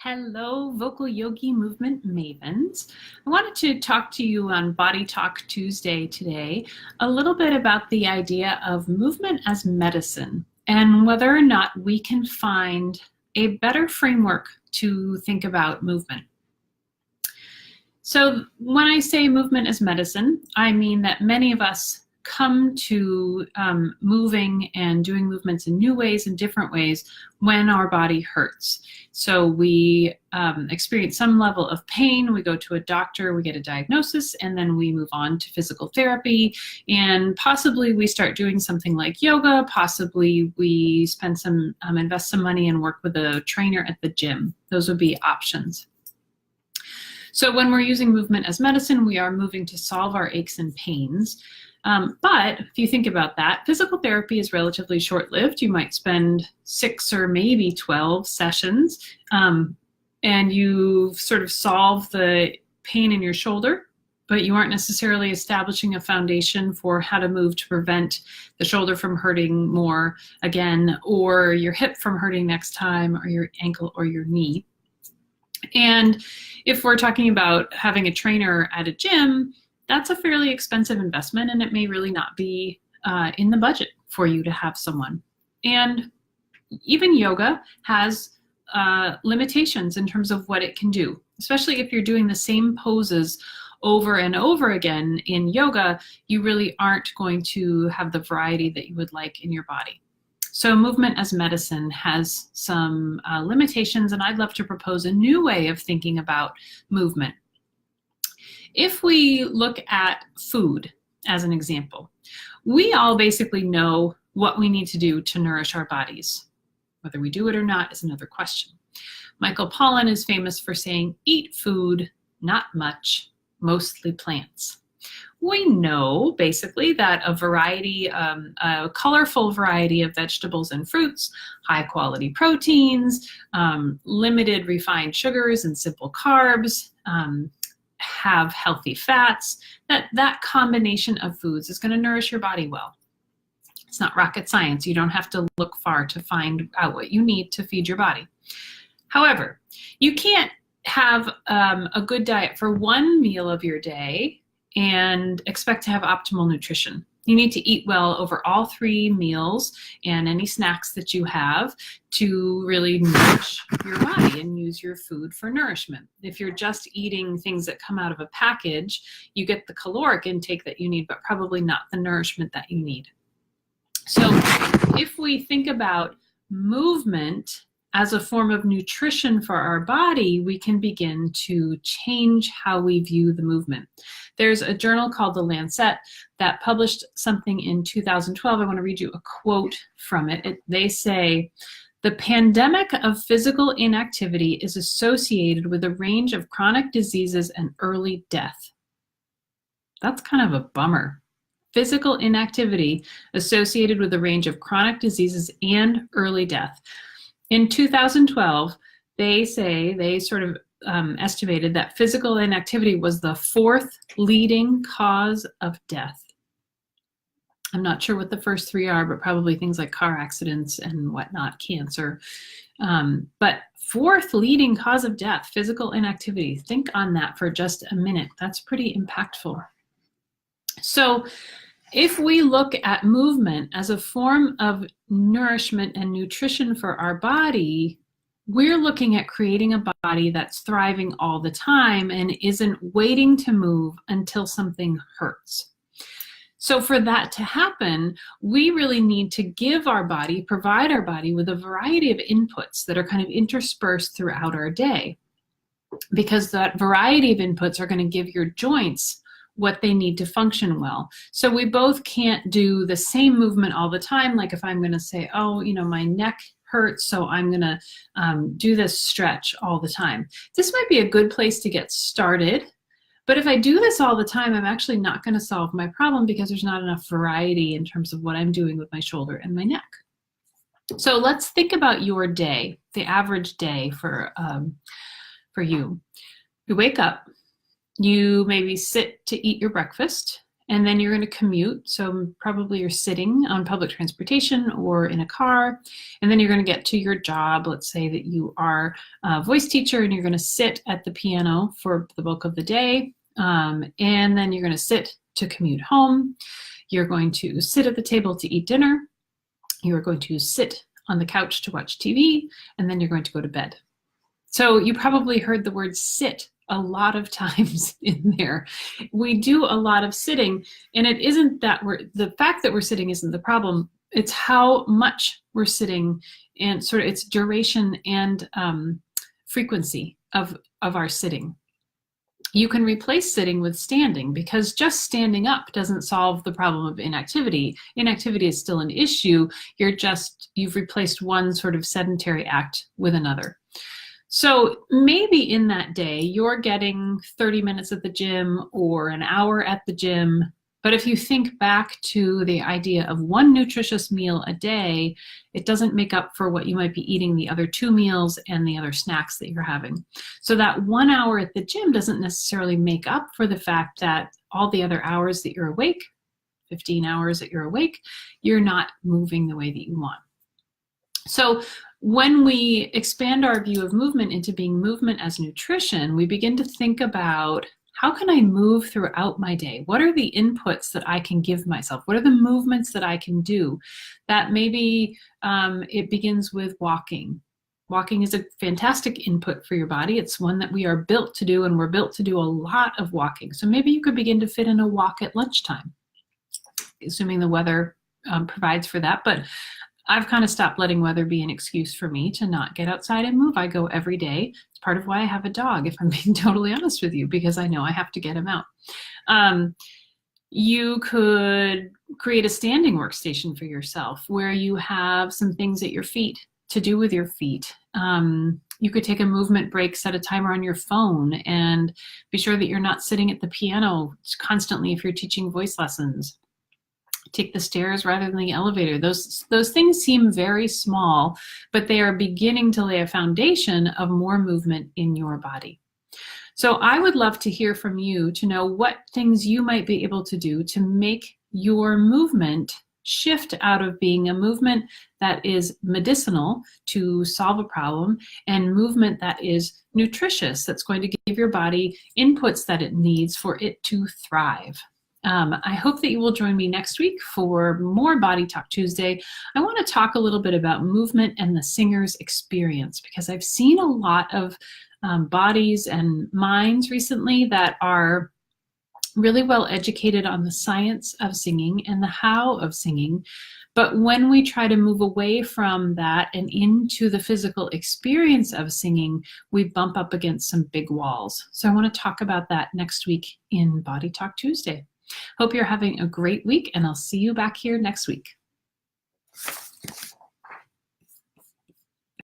Hello, vocal yogi movement mavens. I wanted to talk to you on Body Talk Tuesday today a little bit about the idea of movement as medicine and whether or not we can find a better framework to think about movement. So when I say movement as medicine, I mean that many of us come to moving and doing movements in new ways and different ways when our body hurts. So we experience some level of pain, we go to a doctor, we get a diagnosis, and then we move on to physical therapy, and possibly we start doing something like yoga, possibly we spend some, invest some money and work with a trainer at the gym. Those would be options. So when we're using movement as medicine, we are moving to solve our aches and pains. But if you think about that, physical therapy is relatively short-lived. You might spend 6 or maybe 12 sessions, and you sort of solve the pain in your shoulder, but you aren't necessarily establishing a foundation for how to move to prevent the shoulder from hurting more again, or your hip from hurting next time, or your ankle or your knee. And if we're talking about having a trainer at a gym, that's a fairly expensive investment, and it may really not be in the budget for you to have someone. And even yoga has limitations in terms of what it can do, especially if you're doing the same poses over and over again in yoga, you really aren't going to have the variety that you would like in your body. So movement as medicine has some limitations, and I'd love to propose a new way of thinking about movement. If we look at food as an example, we all basically know what we need to do to nourish our bodies. Whether we do it or not is another question. Michael Pollan is famous for saying, "Eat food, not much, mostly plants." We know basically that a variety, a colorful variety of vegetables and fruits, high quality proteins, limited refined sugars and simple carbs, have healthy fats, that combination of foods is going to nourish your body well. It's not rocket science. You don't have to look far to find out what you need to feed your body. However, you can't have a good diet for one meal of your day and expect to have optimal nutrition. You need to eat well over all 3 meals and any snacks that you have to really nourish your body and use your food for nourishment. If you're just eating things that come out of a package, you get the caloric intake that you need, but probably not the nourishment that you need. So if we think about movement as a form of nutrition for our body, we can begin to change how we view the movement. There's a journal called The Lancet that published something in 2012. I want to read you a quote from it. They say, "The pandemic of physical inactivity is associated with a range of chronic diseases and early death." That's kind of a bummer. Physical inactivity associated with a range of chronic diseases and early death. In 2012, they sort of estimated that physical inactivity was the 4th leading cause of death. I'm not sure what the first 3 are, but probably things like car accidents and whatnot, cancer. But 4th leading cause of death, physical inactivity. Think on that for just a minute. That's pretty impactful. So if we look at movement as a form of nourishment and nutrition for our body, we're looking at creating a body that's thriving all the time and isn't waiting to move until something hurts. So for that to happen, we really need to provide our body with a variety of inputs that are kind of interspersed throughout our day, because that variety of inputs are going to give your joints what they need to function well. So we both can't do the same movement all the time. Like if I'm going to say, oh, my neck hurts, so I'm going to do this stretch all the time. This might be a good place to get started. But if I do this all the time, I'm actually not going to solve my problem because there's not enough variety in terms of what I'm doing with my shoulder and my neck. So let's think about your day, the average day for you. You wake up. You maybe sit to eat your breakfast, and then you're going to commute. So probably you're sitting on public transportation or in a car, and then you're going to get to your job. Let's say that you are a voice teacher and you're going to sit at the piano for the bulk of the day, and then you're going to sit to commute home. You're going to sit at the table to eat dinner. You're going to sit on the couch to watch TV, and then you're going to go to bed. So you probably heard the word sit a lot of times in there. We do a lot of sitting, and it isn't that the fact that we're sitting isn't the problem. It's how much we're sitting and sort of its duration and frequency of our sitting. You can replace sitting with standing, because just standing up doesn't solve the problem of inactivity. Inactivity is still an issue. You've replaced one sort of sedentary act with another. So maybe in that day, you're getting 30 minutes at the gym or an hour at the gym. But if you think back to the idea of one nutritious meal a day, it doesn't make up for what you might be eating the other 2 meals and the other snacks that you're having. So that 1 hour at the gym doesn't necessarily make up for the fact that all the other hours that you're awake, 15 hours that you're awake, you're not moving the way that you want. So when we expand our view of movement into being movement as nutrition, we begin to think about, how can I move throughout my day? What are the inputs that I can give myself? What are the movements that I can do? That maybe it begins with walking. Walking is a fantastic input for your body. It's one that we are built to do, and we're built to do a lot of walking. So maybe you could begin to fit in a walk at lunchtime, assuming the weather provides for that. But I've kind of stopped letting weather be an excuse for me to not get outside and move. I go every day. It's part of why I have a dog, if I'm being totally honest with you, because I know I have to get him out. You could create a standing workstation for yourself where you have some things at your feet to do with your feet. You could take a movement break, set a timer on your phone, and be sure that you're not sitting at the piano constantly if you're teaching voice lessons. Take the stairs rather than the elevator. Those things seem very small, but they are beginning to lay a foundation of more movement in your body. So I would love to hear from you to know what things you might be able to do to make your movement shift out of being a movement that is medicinal to solve a problem and movement that is nutritious, that's going to give your body inputs that it needs for it to thrive. I hope that you will join me next week for more Body Talk Tuesday. I want to talk a little bit about movement and the singer's experience, because I've seen a lot of bodies and minds recently that are really well educated on the science of singing and the how of singing. But when we try to move away from that and into the physical experience of singing, we bump up against some big walls. So I want to talk about that next week in Body Talk Tuesday. Hope you're having a great week, and I'll see you back here next week.